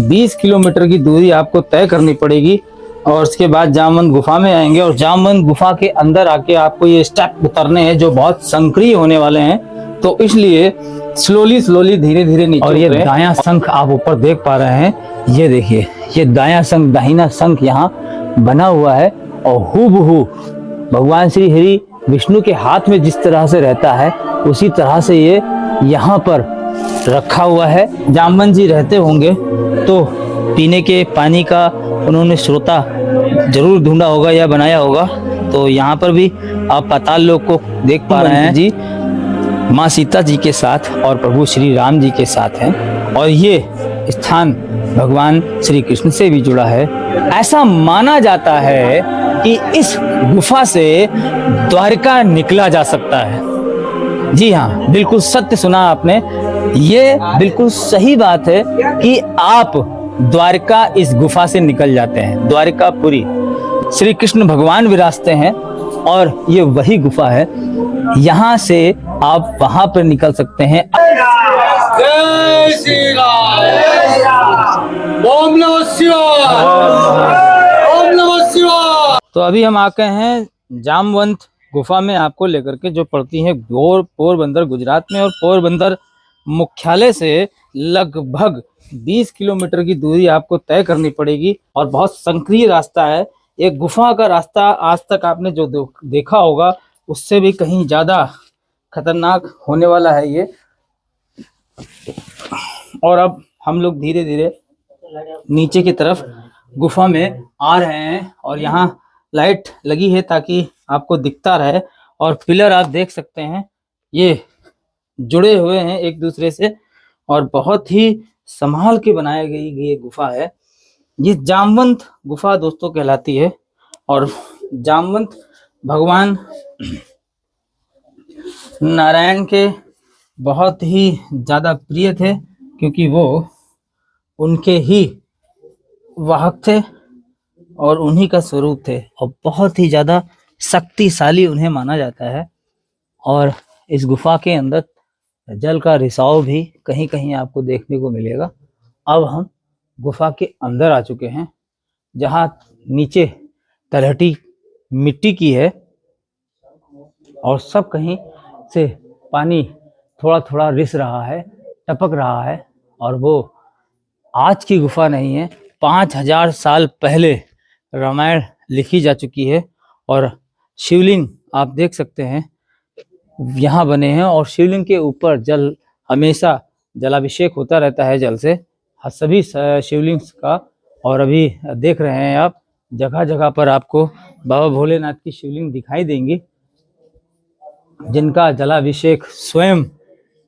20 kilometre की दूरी आपको तय करनी पड़ेगी और उसके बाद जामवंत गुफा में आएंगे। और जामवंत गुफा के अंदर आके आपको ये स्टेप उतरने हैं जो बहुत संकीर्ण होने वाले हैं, तो इसलिए स्लोली धीरे धीरे नीचे। और ये दायां शंख आप ऊपर देख पा रहे हैं, ये देखिए, ये दायां शंख दाहिना शंख यहाँ बना हुआ है और हूबहू भगवान श्री हरि विष्णु के हाथ में जिस तरह से रहता है उसी तरह से ये यहाँ पर रखा हुआ है। जामवंत जी रहते होंगे तो पीने के पानी का उन्होंने स्रोता जरूर ढूंढा होगा या बनाया होगा। तो यहाँ पर भी आप पाताल लोक को देख पा रहे हैं जी, माँ सीता जी के साथ और प्रभु श्री राम जी के साथ हैं। और ये स्थान भगवान श्री कृष्ण से भी जुड़ा है। ऐसा माना जाता है कि इस गुफा से द्वारका निकला जा सकता है। जी हाँ, बिल्कुल सत्य सुना आपने, ये बिल्कुल सही बात है कि आप द्वारका इस गुफा से निकल जाते हैं। द्वारकापुरी श्री कृष्ण भगवान विराजते हैं और ये वही गुफा है, यहाँ से आप वहां पर निकल सकते हैं। जय श्री राम, ओम नमः शिवाय, ओम नमः शिवाय। तो अभी हम आके हैं जामवंत गुफा में आपको लेकर के, जो पड़ती है पोरबंदर गुजरात में। और पोरबंदर मुख्यालय से लगभग 20 किलोमीटर की दूरी आपको तय करनी पड़ेगी और बहुत संकीर्ण रास्ता है। एक गुफा का रास्ता आज तक आपने जो देखा होगा उससे भी कहीं ज्यादा खतरनाक होने वाला है ये। और अब हम लोग धीरे धीरे नीचे की तरफ गुफा में आ रहे हैं और यहाँ लाइट लगी है ताकि आपको दिखता रहे। और पिलर आप देख सकते हैं, ये जुड़े हुए हैं एक दूसरे से और बहुत ही संभाल के बनाई गई ये गुफा है। ये जामवंत गुफा दोस्तों कहलाती है। और जामवंत भगवान नारायण के बहुत ही ज्यादा प्रिय थे, क्योंकि वो उनके ही वाहक थे और उन्हीं का स्वरूप थे और बहुत ही ज्यादा शक्तिशाली उन्हें माना जाता है। और इस गुफा के अंदर जल का रिसाव भी कहीं कहीं आपको देखने को मिलेगा। अब हम गुफा के अंदर आ चुके हैं, जहाँ नीचे तलहटी मिट्टी की है और सब कहीं से पानी थोड़ा थोड़ा रिस रहा है, टपक रहा है। और वो आज की गुफा नहीं है, 5000 साल पहले रामायण लिखी जा चुकी है। और शिवलिंग आप देख सकते हैं यहाँ बने हैं और शिवलिंग के ऊपर जल हमेशा जलाभिषेक होता रहता है जल से, सभी शिवलिंग का। और अभी देख रहे हैं आप जगह जगह पर आपको बाबा भोलेनाथ की शिवलिंग दिखाई देंगी, जिनका जलाभिषेक स्वयं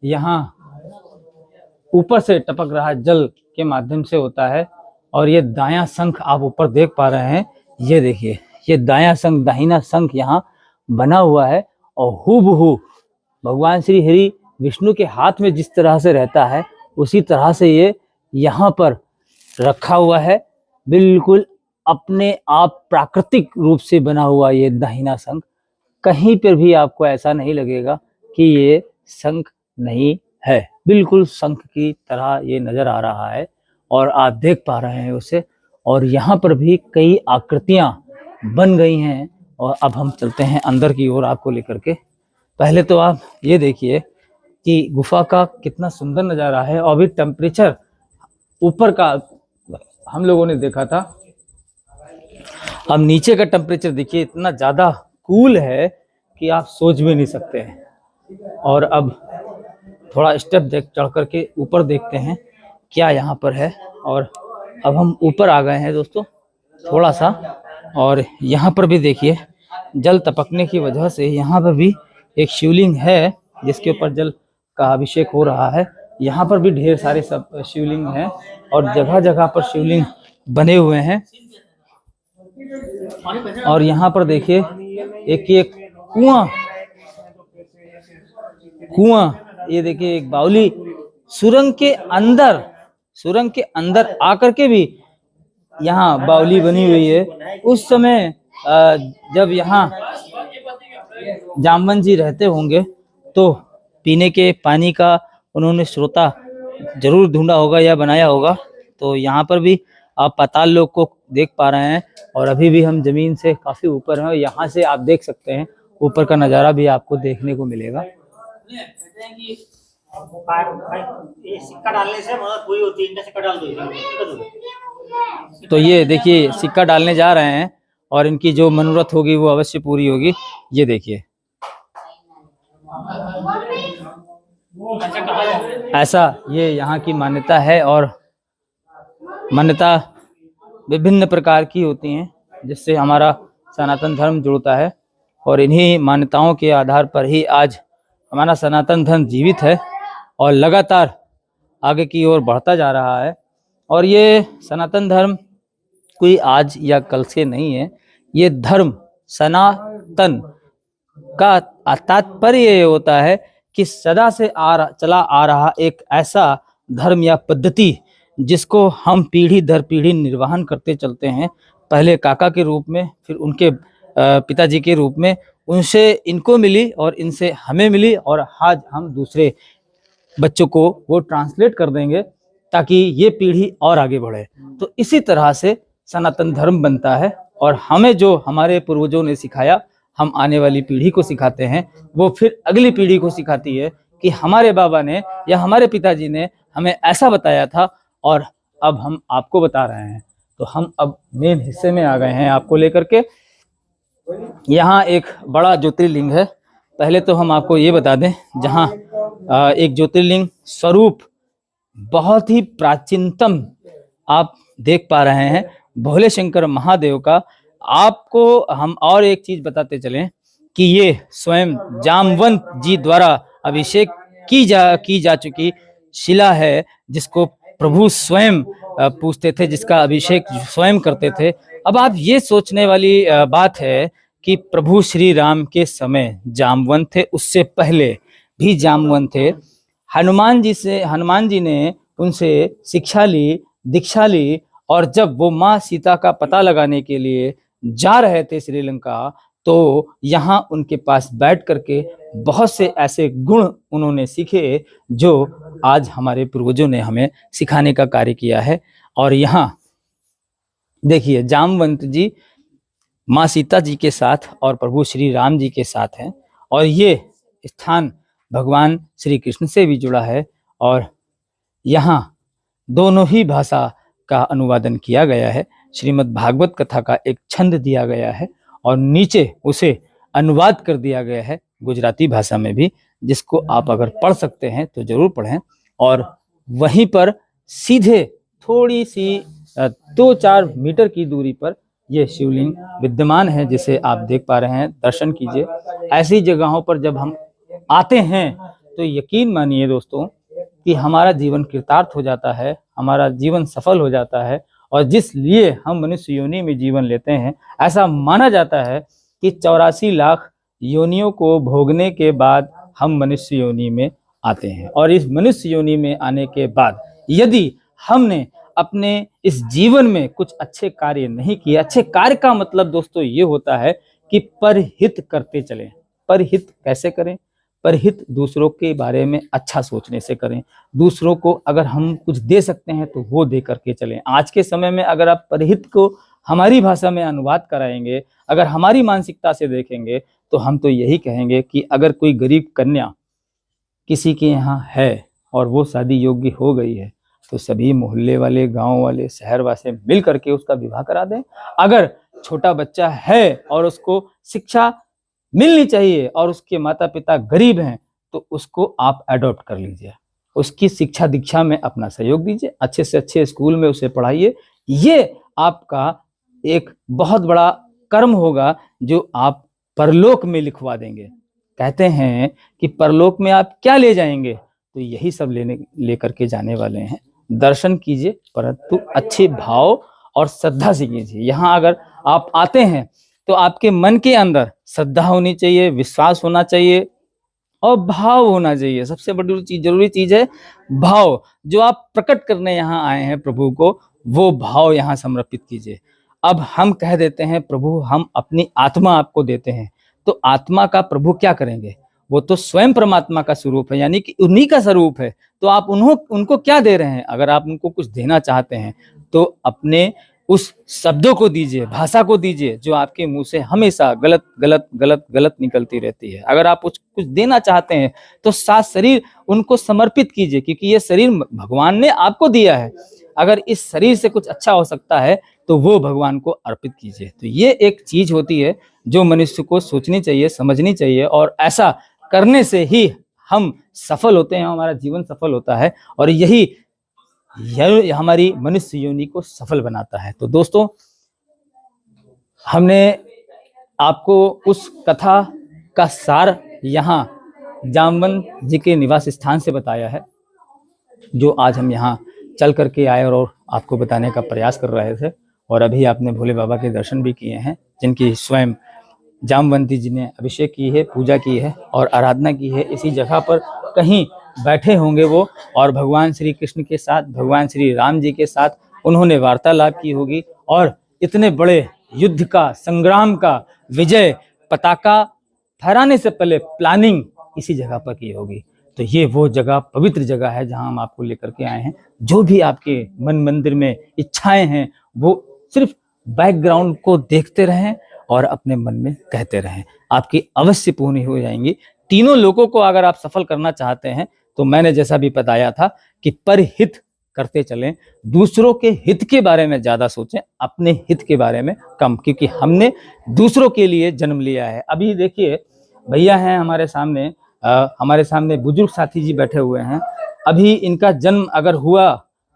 यहाँ ऊपर से टपक रहा जल के माध्यम से होता है। और ये दायां शंख आप ऊपर देख पा रहे हैं, ये देखिए, ये दायां शंख दाहिना शंख यहाँ बना हुआ है और हूबहू भगवान श्री हरि विष्णु के हाथ में जिस तरह से रहता है उसी तरह से ये यहाँ पर रखा हुआ है। बिल्कुल अपने आप प्राकृतिक रूप से बना हुआ ये दाहिना शंख, कहीं पर भी आपको ऐसा नहीं लगेगा कि ये शंख नहीं है, बिल्कुल शंख की तरह ये नजर आ रहा है और आप देख पा रहे हैं उसे। और यहाँ पर भी कई आकृतियां बन गई हैं। और अब हम चलते हैं अंदर की ओर आपको लेकर के। पहले तो आप ये देखिए कि गुफा का कितना सुंदर नज़ारा है। और अभी टेम्परेचर ऊपर का हम लोगों ने देखा था, अब नीचे का टेम्परेचर देखिए, इतना ज़्यादा कूल है कि आप सोच भी नहीं सकते हैं। और अब थोड़ा स्टेप चढ़ करके ऊपर देखते हैं क्या यहाँ पर है। और अब हम ऊपर आ गए हैं दोस्तों थोड़ा सा, और यहाँ पर भी देखिए जल टपकने की वजह से यहाँ पर भी एक शिवलिंग है जिसके ऊपर जल का अभिषेक हो रहा है। यहाँ पर भी ढेर सारे सब शिवलिंग हैं और जगह जगह पर शिवलिंग बने हुए हैं। और यहाँ पर देखिए एक कुआं, ये देखिए एक बावली सुरंग के अंदर आकर के भी यहाँ बावली बनी हुई है। उस समय जब यहाँ जामवंत जी रहते होंगे तो पीने के पानी का उन्होंने स्रोता जरूर ढूंढा होगा या बनाया होगा। तो यहाँ पर भी आप पाताल लोक को देख पा रहे हैं और अभी भी हम जमीन से काफी ऊपर हैं। यहाँ से आप देख सकते हैं ऊपर का नजारा भी आपको देखने को मिलेगा। ये सिक्का डालने से मदद पूरी होती है, इनका सिक्का डाल दो। तो ये देखिए सिक्का डालने जा रहे हैं और इनकी जो मनोरथ होगी वो अवश्य पूरी होगी। ये देखिए ऐसा ये यहाँ की मान्यता है और मान्यता विभिन्न प्रकार की होती हैं जिससे हमारा सनातन धर्म जुड़ता है और इन्हीं मान्यताओं के आधार पर ही आज हमारा सनातन धर्म जीवित है और लगातार आगे की ओर बढ़ता जा रहा है। और ये सनातन धर्म कोई आज या कल से नहीं है, ये धर्म सनातन का तात्पर्य ये होता है कि सदा से चला आ रहा एक ऐसा धर्म या पद्धति जिसको हम पीढ़ी दर पीढ़ी निर्वहन करते चलते हैं, पहले काका के रूप में, फिर उनके पिताजी के रूप में, उनसे इनको मिली और इनसे हमें मिली और आज हम दूसरे बच्चों को वो ट्रांसलेट कर देंगे ताकि ये पीढ़ी और आगे बढ़े। तो इसी तरह से सनातन धर्म बनता है और हमें जो हमारे पूर्वजों ने सिखाया हम आने वाली पीढ़ी को सिखाते हैं, वो फिर अगली पीढ़ी को सिखाती है कि हमारे बाबा ने या हमारे पिताजी ने हमें ऐसा बताया था और अब हम आपको बता रहे हैं। तो हम अब मेन हिस्से में आ गए हैं आपको लेकर के। यहाँ एक बड़ा ज्योतिर्लिंग है। पहले तो हम आपको ये बता दें, जहाँ एक ज्योतिर्लिंग स्वरूप बहुत ही प्राचीनतम आप देख पा रहे हैं भोले शंकर महादेव का। आपको हम और एक चीज बताते चलें कि ये स्वयं जामवंत जी द्वारा अभिषेक की जा चुकी शिला है, जिसको प्रभु स्वयं पूजते थे, जिसका अभिषेक स्वयं करते थे। अब आप ये सोचने वाली बात है कि प्रभु श्री राम के समय जामवंत थे, उससे पहले भी जामवंत थे। हनुमान जी ने उनसे शिक्षा ली, दीक्षा ली और जब वो माँ सीता का पता लगाने के लिए जा रहे थे श्रीलंका, तो यहाँ उनके पास बैठ करके बहुत से ऐसे गुण उन्होंने सीखे जो आज हमारे पूर्वजों ने हमें सिखाने का कार्य किया है। और यहाँ देखिए जामवंत जी माँ सीता जी के साथ और प्रभु श्री राम जी के साथ हैं और ये स्थान भगवान श्री कृष्ण से भी जुड़ा है और यहाँ दोनों ही भाषा का अनुवादन किया गया है। श्रीमद् भागवत कथा का एक छंद दिया गया है और नीचे उसे अनुवाद कर दिया गया है गुजराती भाषा में भी, जिसको आप अगर पढ़ सकते हैं तो जरूर पढ़ें। और वहीं पर सीधे थोड़ी सी 2-4 मीटर की दूरी पर यह शिवलिंग विद्यमान है, जिसे आप देख पा रहे हैं। दर्शन कीजिए। ऐसी जगहों पर जब हम आते हैं तो यकीन मानिए दोस्तों कि हमारा जीवन कृतार्थ हो जाता है, हमारा जीवन सफल हो जाता है। और जिस लिए हम मनुष्य योनि में जीवन लेते हैं, ऐसा माना जाता है कि 84 लाख योनियों को भोगने के बाद हम मनुष्य योनि में आते हैं। और इस मनुष्य योनि में आने के बाद यदि हमने अपने इस जीवन में कुछ अच्छे कार्य नहीं किए, अच्छे कार्य का मतलब दोस्तों ये होता है कि परहित करते चलें। परहित कैसे करें? परहित दूसरों के बारे में अच्छा सोचने से करें। दूसरों को अगर हम कुछ दे सकते हैं तो वो दे करके चलें। आज के समय में अगर आप परहित को हमारी भाषा में अनुवाद कराएंगे, अगर हमारी मानसिकता से देखेंगे, तो हम तो यही कहेंगे कि अगर कोई गरीब कन्या किसी के यहाँ है और वो शादी योग्य हो गई है, तो सभी मोहल्ले वाले, गांव वाले, शहर वाले मिल करके उसका विवाह करा दें। अगर छोटा बच्चा है और उसको शिक्षा मिलनी चाहिए और उसके माता पिता गरीब हैं, तो उसको आप अडॉप्ट कर लीजिए, उसकी शिक्षा दीक्षा में अपना सहयोग दीजिए, अच्छे से अच्छे स्कूल में उसे पढ़ाइए। ये आपका एक बहुत बड़ा कर्म होगा जो आप परलोक में लिखवा देंगे। कहते हैं कि परलोक में आप क्या ले जाएंगे, तो यही सब लेकर के जाने वाले हैं। दर्शन कीजिए, परंतु अच्छे भाव और श्रद्धा से कीजिए। यहाँ अगर आप आते हैं तो आपके मन के अंदर श्रद्धा होनी चाहिए, विश्वास होना चाहिए और भाव होना चाहिए। सबसे बड़ी चीज, जरूरी चीज है भाव। जो आप प्रकट करने यहाँ आए हैं प्रभु को, वो भाव यहाँ समर्पित कीजिए। अब हम कह देते हैं प्रभु हम अपनी आत्मा आपको देते हैं, तो आत्मा का प्रभु क्या करेंगे? वो तो स्वयं परमात्मा का स्वरूप है, यानी कि उन्हीं का स्वरूप है। तो आप उनको क्या दे रहे हैं? अगर आप उनको कुछ देना चाहते हैं तो अपने उस शब्दों को दीजिए, भाषा को दीजिए, जो आपके मुंह से हमेशा गलत गलत गलत गलत निकलती रहती है। अगर आप कुछ देना चाहते हैं तो सात शरीर उनको समर्पित कीजिए, क्योंकि ये शरीर भगवान ने आपको दिया है। अगर इस शरीर से कुछ अच्छा हो सकता है तो वो भगवान को अर्पित कीजिए। तो ये एक चीज होती है जो मनुष्य को सोचनी चाहिए, समझनी चाहिए, और ऐसा करने से ही हम सफल होते हैं, हमारा जीवन सफल होता है, और यही हमारी मनुष्य योनि को सफल बनाता है। तो दोस्तों, हमने आपको उस कथा का सार यहाँ जामवंत जी के निवास स्थान से बताया है, जो आज हम यहाँ चल करके आए और आपको बताने का प्रयास कर रहे थे। और अभी आपने भोले बाबा के दर्शन भी किए हैं, जिनकी स्वयं जामवंती जी ने अभिषेक की है, पूजा की है और आराधना की है। इसी जगह पर कहीं बैठे होंगे वो, और भगवान श्री कृष्ण के साथ, भगवान श्री राम जी के साथ उन्होंने वार्तालाप की होगी, और इतने बड़े युद्ध का, संग्राम का, विजय पताका फहराने से पहले प्लानिंग इसी जगह पर की होगी। तो ये वो जगह, पवित्र जगह है जहां हम आपको लेकर के आए हैं। जो भी आपके मन मंदिर में इच्छाएं हैं वो सिर्फ बैकग्राउंड को देखते रहें और अपने मन में कहते रहें, आपकी अवश्य पूर्ण हो जाएंगी। तीनों लोगों को अगर आप सफल करना चाहते हैं तो मैंने जैसा भी बताया था कि परहित करते चलें, दूसरों के हित के बारे में ज्यादा सोचें, अपने हित के बारे में कम, क्योंकि हमने दूसरों के लिए जन्म लिया है। अभी देखिए भैया हैं हमारे सामने बुजुर्ग साथी जी बैठे हुए हैं। अभी इनका जन्म अगर हुआ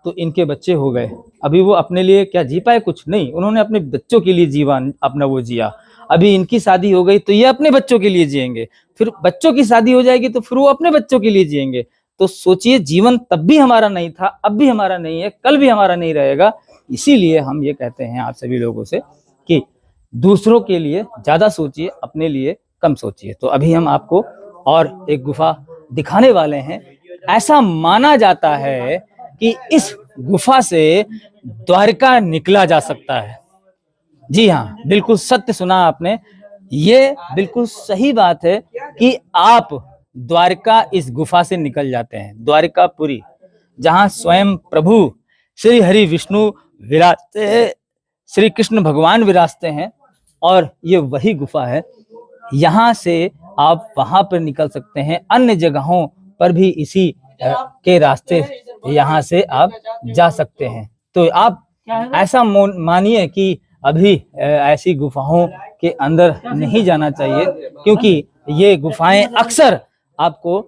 तो इनके बच्चे हो गए, अभी वो अपने लिए क्या जी पाए? कुछ नहीं, उन्होंने अपने बच्चों के लिए जीवन अपना वो जिया। अभी इनकी शादी हो गई तो ये अपने बच्चों के लिए जिएंगे, फिर बच्चों की शादी हो जाएगी तो फिर वो अपने बच्चों के लिए जिएंगे। तो सोचिए, जीवन तब भी हमारा नहीं था, अब भी हमारा नहीं है, कल भी हमारा नहीं रहेगा। इसीलिए हम ये कहते हैं आप सभी लोगों से कि दूसरों के लिए ज्यादा सोचिए, अपने लिए कम सोचिए। तो अभी हम आपको और एक गुफा दिखाने वाले हैं। ऐसा माना जाता है कि इस गुफा से द्वारका निकला जा सकता है। जी हाँ, बिल्कुल सत्य सुना आपने, ये बिल्कुल सही बात है कि आप द्वारका इस गुफा से निकल जाते हैं। द्वारकापुरी, जहां स्वयं प्रभु श्री हरि विष्णु विराजते हैं, श्री कृष्ण भगवान विराजते हैं, और ये वही गुफा है। यहाँ से आप वहां पर निकल सकते हैं, अन्य जगहों पर भी इसी के रास्ते यहाँ से आप जा सकते हैं। तो आप ऐसा मानिए कि अभी ऐसी गुफाओं के अंदर नहीं जाना चाहिए, क्योंकि ये गुफाएं अक्सर आपको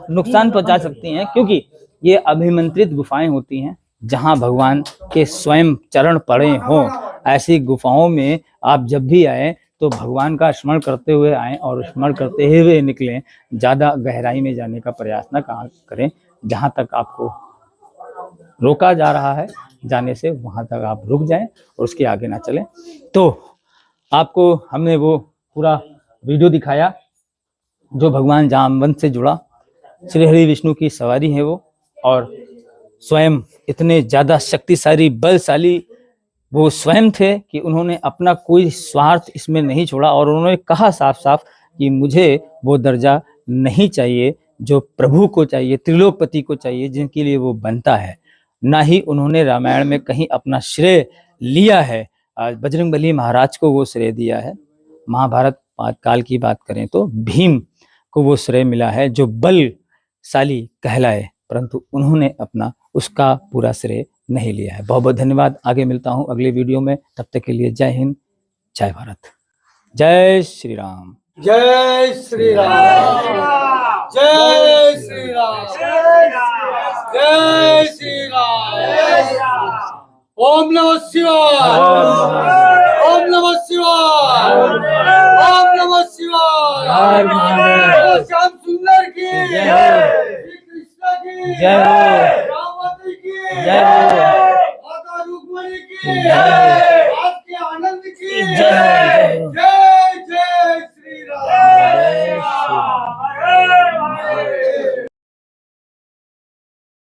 नुकसान पहुंचा सकती हैं, क्योंकि ये अभिमंत्रित गुफाएं होती हैं जहां भगवान के स्वयं चरण पड़े हों। ऐसी गुफाओं में आप जब भी आए तो भगवान का स्मरण करते हुए आएं और स्मरण करते हुए निकलें। ज्यादा गहराई में जाने का प्रयास न करें। जहां तक आपको रोका जा रहा है जाने से, वहां तक आप रुक जाएं और उसके आगे ना चलें। तो आपको हमने वो पूरा वीडियो दिखाया जो भगवान जामवंत से जुड़ा। श्री हरि विष्णु की सवारी है वो, और स्वयं इतने ज्यादा शक्तिशाली, बलशाली वो स्वयं थे कि उन्होंने अपना कोई स्वार्थ इसमें नहीं छोड़ा, और उन्होंने कहा साफ साफ कि मुझे वो दर्जा नहीं चाहिए जो प्रभु को चाहिए, त्रिलोकपति को चाहिए, जिनके लिए वो बनता है। ना ही उन्होंने रामायण में कहीं अपना श्रेय लिया है। बजरंगबली महाराज को वो श्रेय दिया है। महाभारत काल की बात करें तो भीम को वो श्रेय मिला है जो बलशाली कहलाए, परंतु उन्होंने अपना उसका पूरा श्रेय नहीं लिया है। बहुत बहुत धन्यवाद। आगे मिलता हूं अगले वीडियो में, तब तक के लिए जय हिंद, जय भारत, जय श्री राम। जय श्री राम, जय श्री राम, जय श्री राम। ओम नमः शिवाय, ओम नमः शिवाय, ओम नमः शिवाय।